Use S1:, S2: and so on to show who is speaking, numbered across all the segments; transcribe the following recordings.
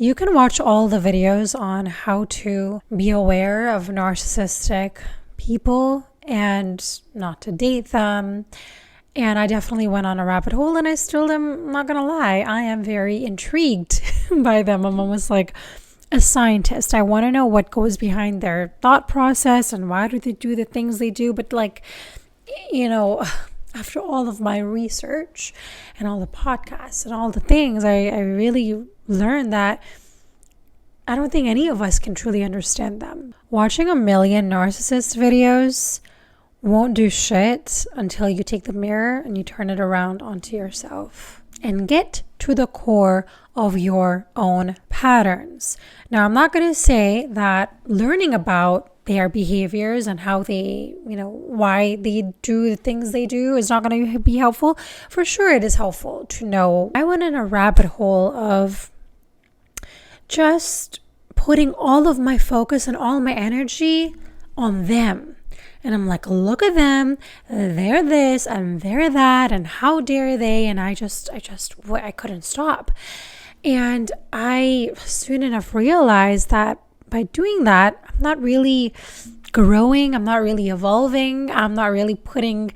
S1: You can watch all the videos on how to be aware of narcissistic people and not to date them. And I definitely went on a rabbit hole, and I still am not going to lie. I am very intrigued by them. I'm almost like a scientist. I want to know what goes behind their thought process and why do they do the things they do. But after all of my research and all the podcasts and all the things, I really learned that I don't think any of us can truly understand them. Watching a million narcissist videos won't do shit until you take the mirror and you turn it around onto yourself and get to the core of your own patterns. Now, I'm not going to say that learning about their behaviors and how they, why they do the things they do is not going to be helpful. For sure, it is helpful to know. I went in a rabbit hole of just putting all of my focus and all my energy on them. And I'm like, look at them, they're this and they're that, and how dare they? And I couldn't stop. And I soon enough realized that by doing that, I'm not really growing, I'm not really evolving, I'm not really putting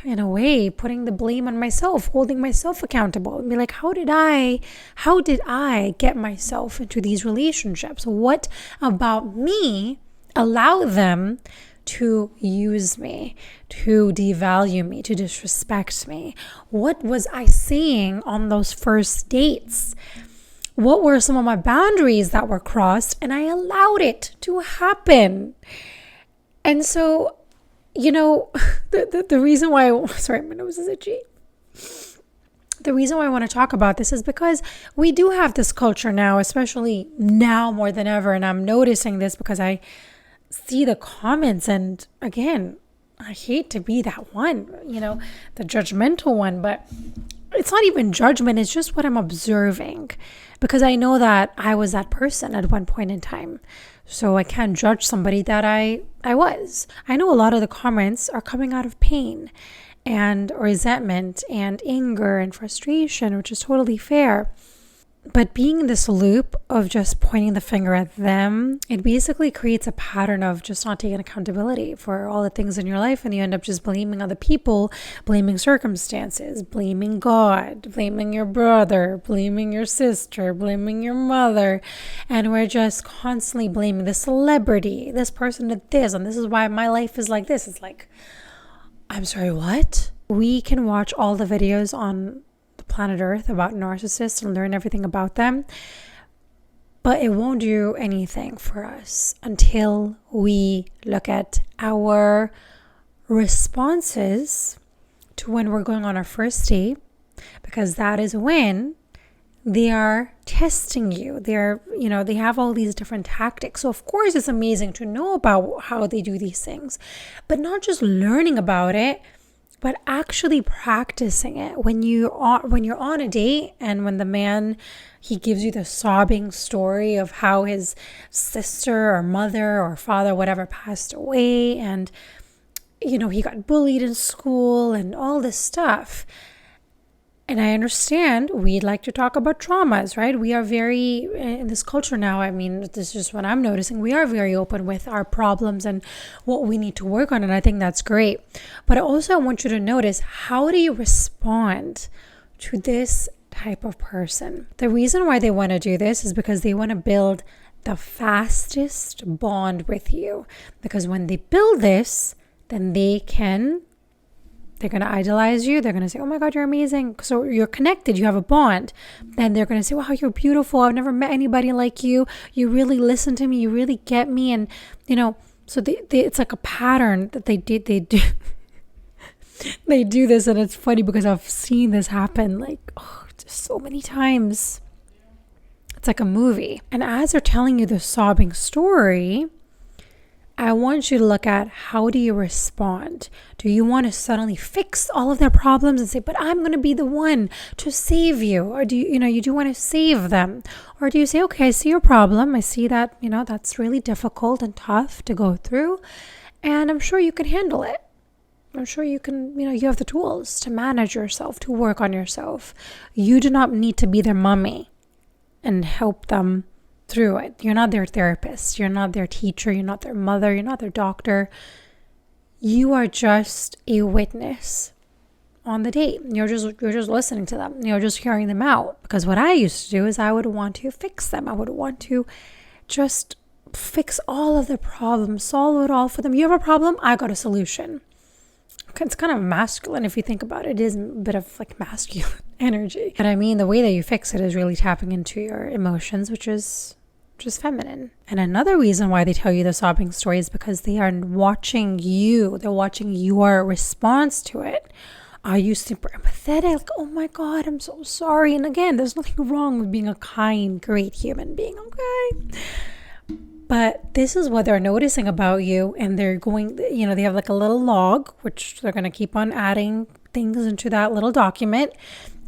S1: the blame on myself, holding myself accountable and be like, how did I get myself into these relationships? What about me allowed them to use me, to devalue me, to disrespect me? What was I saying on those first dates? What were some of my boundaries that were crossed? And I allowed it to happen. And so, the reason why, sorry, my nose is itchy. The reason why I want to talk about this is because we do have this culture now, especially now more than ever. And I'm noticing this because I see the comments, and again, I hate to be that one, the judgmental one, but it's not even judgment, it's just what I'm observing, because I know that I was that person at one point in time, so I can't judge somebody that I was. I know a lot of the comments are coming out of pain and resentment and anger and frustration, which is totally fair. But being in this loop of just pointing the finger at them, it basically creates a pattern of just not taking accountability for all the things in your life. And you end up just blaming other people, blaming circumstances, blaming God, blaming your brother, blaming your sister, blaming your mother. And we're just constantly blaming the celebrity. This person did this, and this is why my life is like this. It's like, I'm sorry, what? We can watch all the videos on planet Earth about narcissists and learn everything about them, but it won't do anything for us until we look at our responses to when we're going on our first date, because that is when they are testing you. They have all these different tactics. So of course it's amazing to know about how they do these things, but not just learning about it, but actually practicing it. When you're on a date and when the man, he gives you the sobbing story of how his sister or mother or father, whatever, passed away, and he got bullied in school and all this stuff. And I understand we'd like to talk about traumas, right? We are very, in this culture now, I mean, this is what I'm noticing, we are very open with our problems and what we need to work on. And I think that's great. But also I want you to notice, how do you respond to this type of person? The reason why they want to do this is because they want to build the fastest bond with you. Because when they build this, then they're going to idolize you. They're going to say, oh my God, you're amazing. So you're connected. You have a bond. Then they're going to say, wow, you're beautiful. I've never met anybody like you. You really listen to me. You really get me. And, so it's like a pattern that they do. They do this. And it's funny because I've seen this happen just so many times. It's like a movie. And as they're telling you the sobbing story, I want you to look at, how do you respond? Do you want to suddenly fix all of their problems and say, but I'm going to be the one to save you? Or do you do want to save them? Or do you say, okay, I see your problem. I see that, that's really difficult and tough to go through. And I'm sure you can handle it. I'm sure you can, you have the tools to manage yourself, to work on yourself. You do not need to be their mummy. and help them through it. You're not their therapist. You're not their teacher. You're not their mother. You're not their doctor. You are just a witness on the date. You're just listening to them. You're just hearing them out. Because what I used to do is I would want to fix them. I would want to just fix all of their problems, solve it all for them. You have a problem? I got a solution. It's kind of masculine if you think about it. It is a bit of like masculine energy. But I mean, the way that you fix it is really tapping into your emotions, which is just feminine. And another reason why they tell you the sobbing story is because they are watching you. They're watching your response to it. Are you super empathetic? Like, oh my God, I'm so sorry. And again, there's nothing wrong with being a kind, great human being, okay? But this is what they're noticing about you, and they're going, they have like a little log, which they're going to keep on adding things into that little document.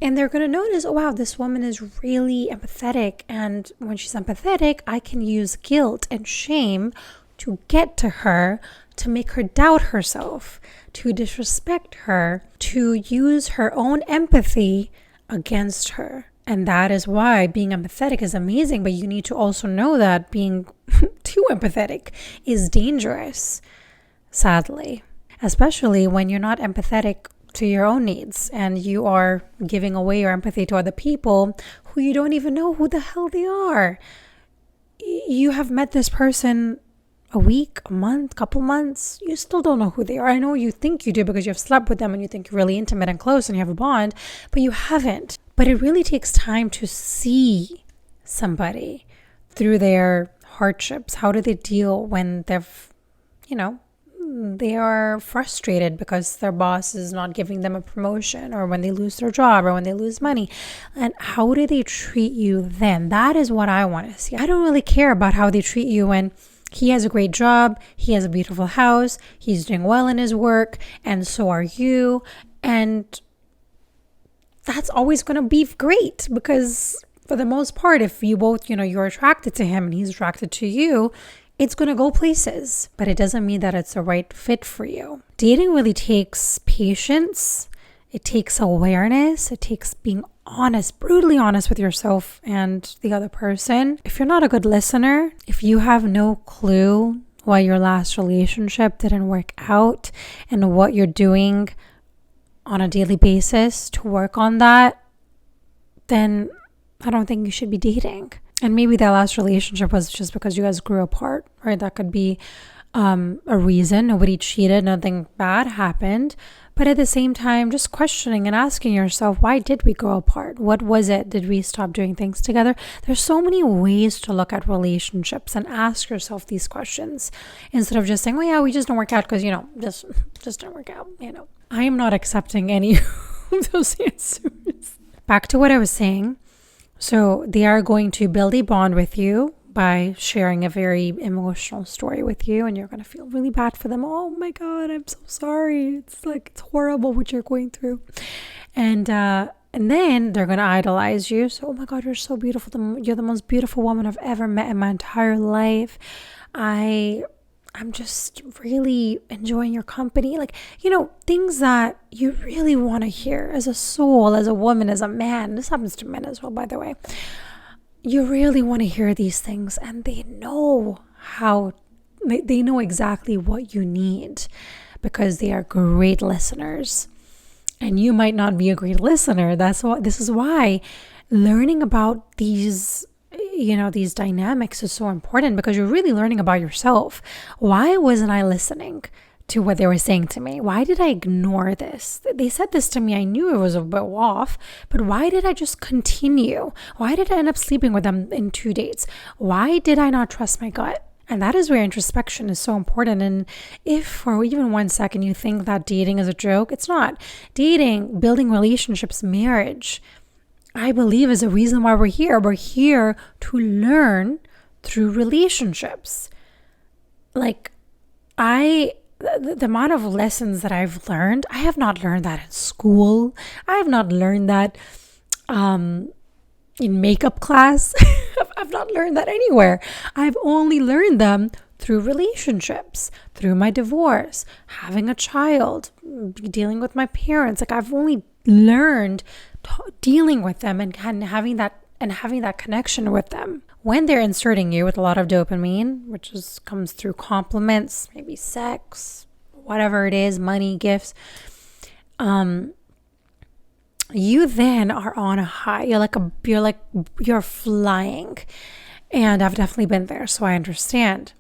S1: And they're going to notice, oh, wow, this woman is really empathetic. And when she's empathetic, I can use guilt and shame to get to her, to make her doubt herself, to disrespect her, to use her own empathy against her. And that is why being empathetic is amazing, but you need to also know that being too empathetic is dangerous, sadly, especially when you're not empathetic to your own needs and you are giving away your empathy to other people who you don't even know who the hell they are. You have met this person a week, a month, couple months, you still don't know who they are. I know you think you do because you've slept with them and you think you're really intimate and close and you have a bond, but you haven't. But it really takes time to see somebody through their hardships. How do they deal when they are frustrated because their boss is not giving them a promotion, or when they lose their job, or when they lose money? And how do they treat you then? That is what I want to see. I don't really care about how they treat you when he has a great job, he has a beautiful house, he's doing well in his work, and so are you. And that's always going to be great, because for the most part, if you both, you're attracted to him and he's attracted to you, it's going to go places. But it doesn't mean that it's the right fit for you. Dating really takes patience. It takes awareness. It takes being honest, brutally honest with yourself and the other person. If you're not a good listener, if you have no clue why your last relationship didn't work out and what you're doing on a daily basis to work on that, then I don't think you should be dating. And maybe that last relationship was just because you guys grew apart, right? That could be a reason. Nobody cheated, nothing bad happened. But at the same time, just questioning and asking yourself, why did we grow apart? What was it? Did we stop doing things together? There's so many ways to look at relationships and ask yourself these questions instead of just saying, well, yeah, we just don't work out because, just don't work out, I am not accepting any of those answers. Back to what I was saying. So they are going to build a bond with you by sharing a very emotional story with you, and you're going to feel really bad for them. Oh my God, I'm so sorry. It's horrible what you're going through. And then they're going to idolize you. So, oh my God, you're so beautiful. You're the most beautiful woman I've ever met in my entire life. I'm just really enjoying your company. Things that you really want to hear as a soul, as a woman, as a man. This happens to men as well, by the way. You really want to hear these things, and they know they know exactly what you need because they are great listeners. And you might not be a great listener. This is why learning about these dynamics is so important, because you're really learning about yourself. Why wasn't I listening to what they were saying to me? Why did I ignore this? They said this to me. I knew it was a bit off, but why did I just continue? Why did I end up sleeping with them in 2 dates? Why did I not trust my gut? And that is where introspection is so important. And if for even 1 second you think that dating is a joke, it's not. Dating, building relationships, marriage, I believe is a reason why we're here. We're here to learn through relationships. The amount of lessons that I've learned, I have not learned that in school. I have not learned that in makeup class. I've not learned that anywhere. I've only learned them through relationships, through my divorce, having a child, dealing with my parents. I've only learned dealing with them and having that and having that connection with them. When they're inserting you with a lot of dopamine, which comes through compliments, maybe sex, whatever it is, money, gifts, you then are on a high. You're flying. And I've definitely been there, so I understand.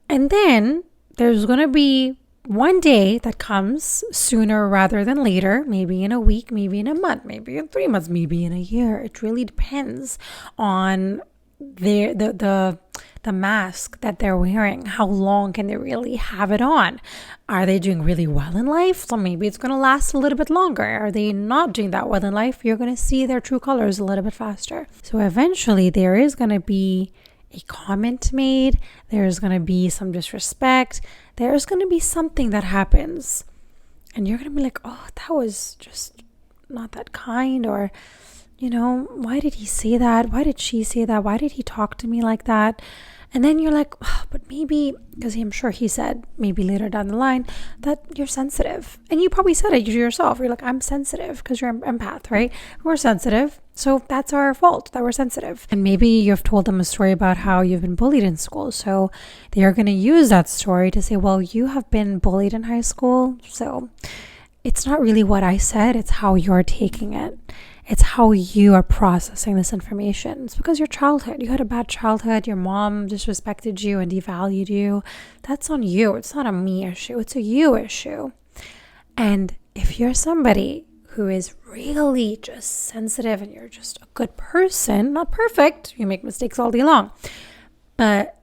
S1: And then there's going to be one day that comes sooner rather than later, maybe in a week, maybe in a month, maybe in 3 months, maybe in a year. It really depends on the mask that they're wearing. How long can they really have it on? Are they doing really well in life? So maybe it's going to last a little bit longer. Are they not doing that well in life? You're going to see their true colors a little bit faster. So eventually there is going to be a comment made. There's going to be some disrespect. There's going to be something that happens. And you're going to be like, oh, that was just not that kind. Or, why did he say that? Why did she say that? Why did he talk to me like that? And then you're like, oh, but maybe, because I'm sure he said maybe later down the line that you're sensitive. And you probably said it to yourself. You're like, I'm sensitive, because you're an empath, right? We're sensitive. So that's our fault that we're sensitive. And maybe you've told them a story about how you've been bullied in school. So they are going to use that story to say, well, you have been bullied in high school. So it's not really what I said. It's how you're taking it. It's how you are processing this information. It's because your childhood, you had a bad childhood, your mom disrespected you and devalued you. That's on you. It's not a me issue. It's a you issue. And if you're somebody who is really just sensitive and you're just a good person, not perfect, you make mistakes all day long, but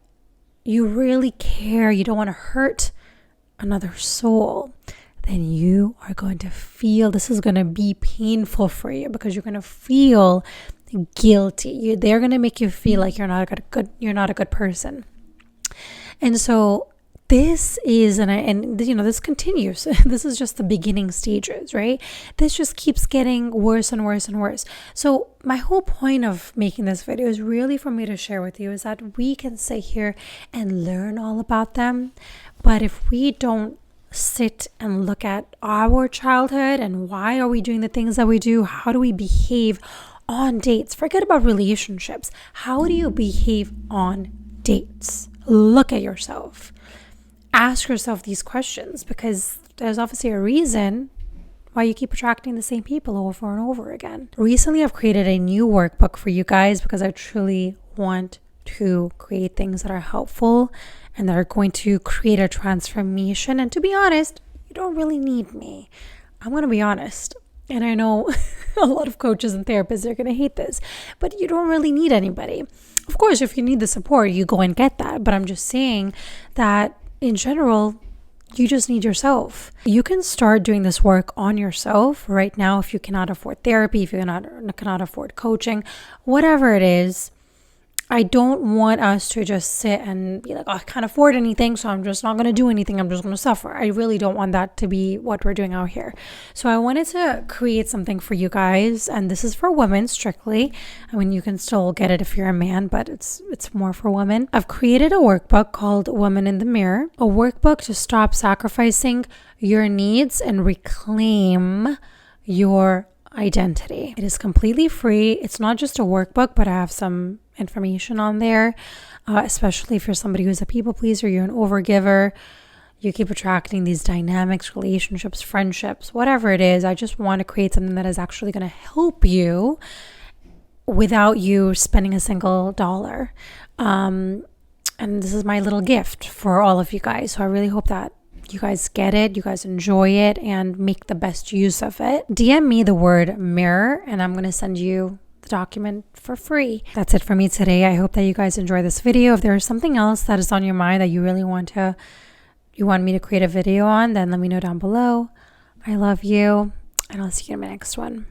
S1: you really care, you don't want to hurt another soul, then you are going to feel, this is going to be painful for you, because you're going to feel guilty. They're going to make you feel like you're not a good person. And so this is, this continues. This is just the beginning stages, right? This just keeps getting worse and worse and worse. So my whole point of making this video is really for me to share with you is that we can sit here and learn all about them. But if we don't sit and look at our childhood and why are we doing the things that we do, how do we behave on dates? Forget about relationships. How do you behave on dates? Look at yourself. Ask yourself these questions, because there's obviously a reason why you keep attracting the same people over and over again. Recently, I've created a new workbook for you guys because I truly want to create things that are helpful and that are going to create a transformation. And to be honest, you don't really need me. I'm going to be honest. And I know a lot of coaches and therapists are going to hate this, but you don't really need anybody. Of course, if you need the support, you go and get that. But I'm just saying that in general, you just need yourself. You can start doing this work on yourself right now if you cannot afford therapy, if you cannot afford coaching, whatever it is. I don't want us to just sit and be like, oh, I can't afford anything, so I'm just not going to do anything. I'm just going to suffer. I really don't want that to be what we're doing out here. So I wanted to create something for you guys, and this is for women strictly. I mean, you can still get it if you're a man, but it's more for women. I've created a workbook called Woman in the Mirror, a workbook to stop sacrificing your needs and reclaim your identity. It is completely free. It's not just a workbook, but I have some information on there, especially if you're somebody who's a people pleaser, you're an overgiver, you keep attracting these dynamics, relationships, friendships, whatever it is. I just want to create something that is actually going to help you without you spending a single dollar. And this is my little gift for all of you guys. So I really hope that you guys get it, you guys enjoy it, and make the best use of it. DM me the word mirror, and I'm going to send you the document for free. That's it for me today. I hope that you guys enjoy this video. If there is something else that is on your mind that you really want me to create a video on, then let me know down below. I love you, and I'll see you in my next one.